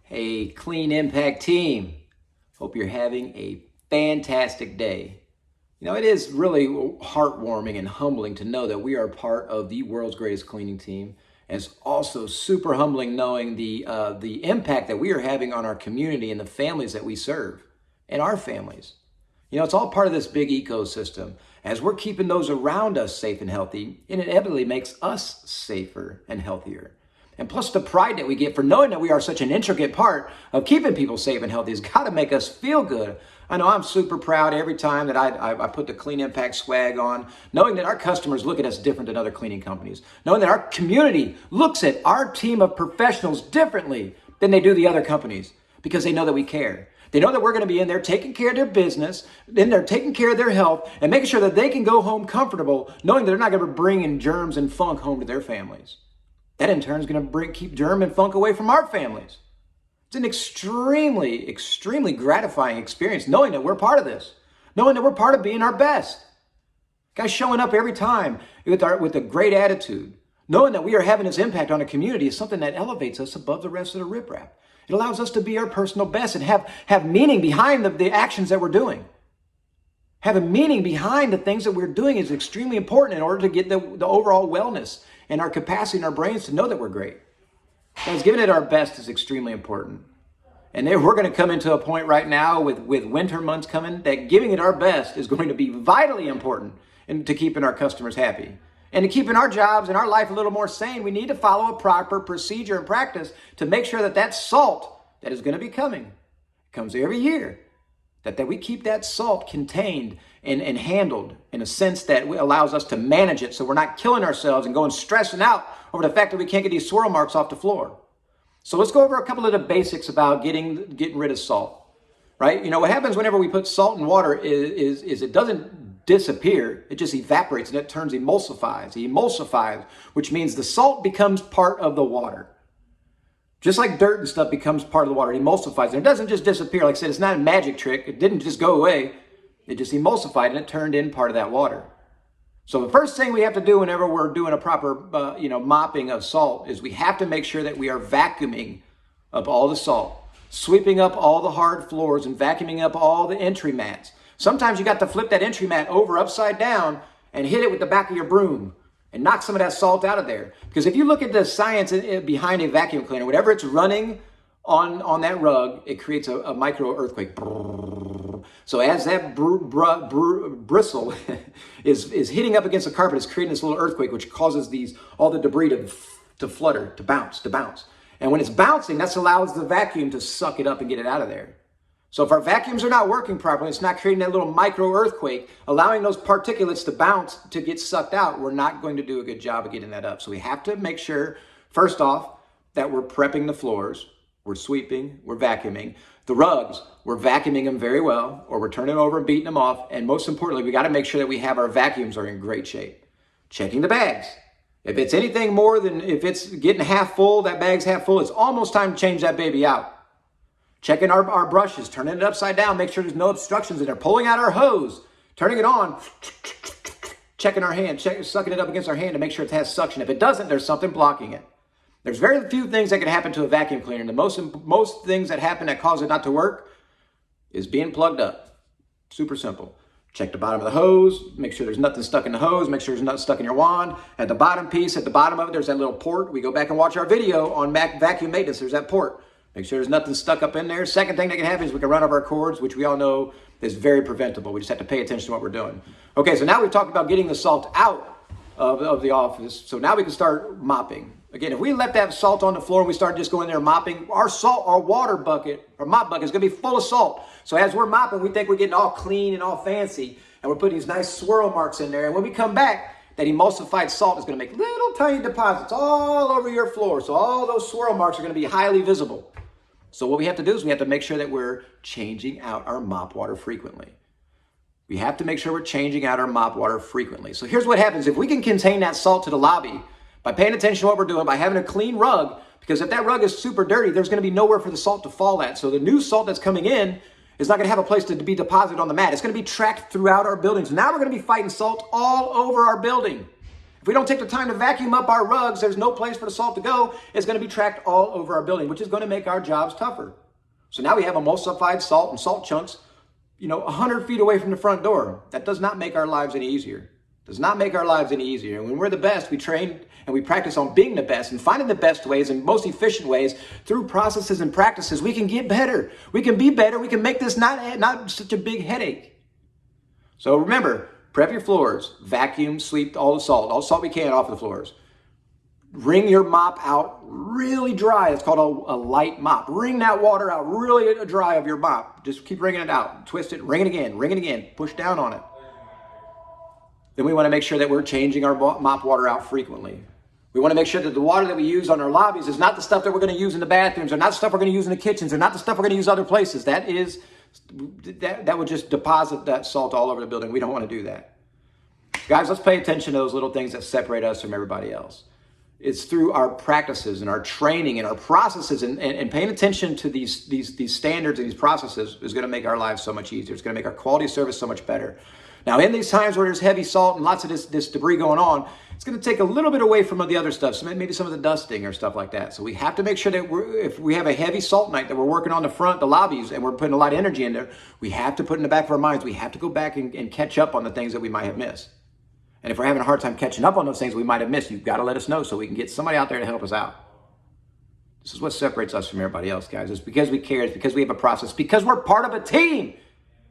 Hey, Clean Impact team. Hope you're having a fantastic day. You know, it is really heartwarming and humbling to know that we are part of the world's greatest cleaning team. And it's also super humbling knowing the impact that we are having on our community and the families that we serve and our families. You know, it's all part of this big ecosystem. As we're keeping those around us safe and healthy, it inevitably makes us safer and healthier. And plus the pride that we get for knowing that we are such an intricate part of keeping people safe and healthy has got to make us feel good. I know I'm super proud every time that I put the Clean Impact swag on, knowing that our customers look at us different than other cleaning companies, knowing that our community looks at our team of professionals differently than they do the other companies because they know that we care. They know that we're going to be in there taking care of their business, in there taking care of their health, and making sure that they can go home comfortable, knowing that they're not going to be bringing germs and funk home to their families. That in turn is going to keep germ and funk away from our families. It's an extremely gratifying experience knowing that we're part of this, knowing that we're part of being our best. Guys showing up every time with a great attitude, knowing that we are having this impact on a community is something that elevates us above the rest of the riprap. It allows us to be our personal best and have meaning behind the actions that we're doing. Having meaning behind the things that we're doing is extremely important in order to get the overall wellness and our capacity in our brains to know that we're great. Guys, giving it our best is extremely important. And we're going to come into a point right now with winter months coming that giving it our best is going to be vitally important to keeping our customers happy. And to keeping our jobs and our life a little more sane, we need to follow a proper procedure and practice to make sure that that salt that is going to be coming, comes every year, that we keep that salt contained and handled in a sense that allows us to manage it so we're not killing ourselves and going stressing out over the fact that we can't get these swirl marks off the floor. So let's go over a couple of the basics about getting rid of salt, right? You know, what happens whenever we put salt in water is it doesn't disappear, it just evaporates and it turns emulsifies, which means the salt becomes part of the water. Just like dirt and stuff becomes part of the water, it emulsifies. And it doesn't just disappear. Like I said, it's not a magic trick. It didn't just go away. It just emulsified and it turned in part of that water. So the first thing we have to do whenever we're doing a proper mopping of salt is we have to make sure that we are vacuuming up all the salt, sweeping up all the hard floors and vacuuming up all the entry mats. Sometimes you got to flip that entry mat over upside down and hit it with the back of your broom and knock some of that salt out of there. Because if you look at the science behind a vacuum cleaner, whatever it's running on that rug, it creates a micro earthquake. So as that bristle is hitting up against the carpet, it's creating this little earthquake, which causes all the debris to flutter, to bounce. And when it's bouncing, that allows the vacuum to suck it up and get it out of there. So if our vacuums are not working properly, it's not creating that little micro earthquake, allowing those particulates to bounce to get sucked out, we're not going to do a good job of getting that up. So we have to make sure, first off, that we're prepping the floors, we're sweeping, we're vacuuming. The rugs, we're vacuuming them very well, or we're turning over and beating them off. And most importantly, we got to make sure that we have our vacuums are in great shape. Checking the bags. If it's anything more than, if it's getting half full, that bag's half full, it's almost time to change that baby out. Checking our brushes, turning it upside down, make sure there's no obstructions in there. Pulling out our hose, turning it on, checking our hand, sucking it up against our hand to make sure it has suction. If it doesn't, there's something blocking it. There's very few things that can happen to a vacuum cleaner. And the most things that happen that cause it not to work is being plugged up. Super simple. Check the bottom of the hose, make sure there's nothing stuck in the hose, make sure there's nothing stuck in your wand. At the bottom piece, at the bottom of it, there's that little port. We go back and watch our video on vacuum maintenance. There's that port. Make sure there's nothing stuck up in there. Second thing that can happen is we can run over our cords, which we all know is very preventable. We just have to pay attention to what we're doing. Okay, so now we've talked about getting the salt out of the office. So now we can start mopping. Again, if we let that salt on the floor and we start just going there mopping, our water bucket, or mop bucket is going to be full of salt. So as we're mopping, we think we're getting all clean and all fancy, and we're putting these nice swirl marks in there. And when we come back, that emulsified salt is going to make little tiny deposits all over your floor. So all those swirl marks are going to be highly visible. So what we have to do is we have to make sure that we're changing out our mop water frequently. We have to make sure we're changing out our mop water frequently. So here's what happens. If we can contain that salt to the lobby by paying attention to what we're doing, by having a clean rug, because if that rug is super dirty, there's going to be nowhere for the salt to fall at. So the new salt that's coming in is not going to have a place to be deposited on the mat. It's going to be tracked throughout our buildings. Now we're going to be fighting salt all over our building. If we don't take the time to vacuum up our rugs, there's no place for the salt to go. It's going to be tracked all over our building, which is going to make our jobs tougher. So now we have emulsified salt and salt chunks, 100 feet away from the front door. That does not make our lives any easier. Does not make our lives any easier. And when we're the best, we train and we practice on being the best and finding the best ways and most efficient ways through processes and practices. We can get better. We can be better. We can make this not such a big headache. So remember, prep your floors, vacuum, sweep all the salt we can off the floors. Wring your mop out really dry. It's called a light mop. Wring that water out really dry of your mop. Just keep wringing it out. Twist it, wring it again, push down on it. Then we want to make sure that we're changing our mop water out frequently. We want to make sure that the water that we use on our lobbies is not the stuff that we're going to use in the bathrooms, or not the stuff we're going to use in the kitchens, or not the stuff we're going to use other places. That would just deposit that salt all over the building. We don't want to do that. Guys, let's pay attention to those little things that separate us from everybody else. It's through our practices and our training and our processes and paying attention to these standards and these processes is going to make our lives so much easier. It's going to make our quality of service so much better. Now, in these times where there's heavy salt and lots of this debris going on, it's going to take a little bit away from the other stuff, so maybe some of the dusting or stuff like that. So we have to make sure that if we have a heavy salt night that we're working on the lobbies, and we're putting a lot of energy in there, we have to put in the back of our minds, we have to go back and catch up on the things that we might have missed. And if we're having a hard time catching up on those things we might have missed, you've got to let us know so we can get somebody out there to help us out. This is what separates us from everybody else, guys. It's because we care. It's because we have a process. Because we're part of a team.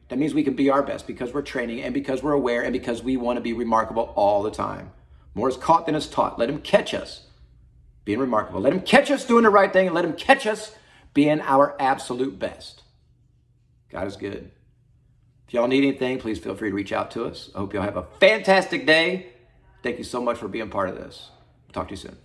That means we can be our best because we're training and because we're aware and because we want to be remarkable all the time. More is caught than is taught. Let him catch us being remarkable. Let him catch us doing the right thing, and let him catch us being our absolute best. God is good. If y'all need anything, please feel free to reach out to us. I hope y'all have a fantastic day. Thank you so much for being part of this. Talk to you soon.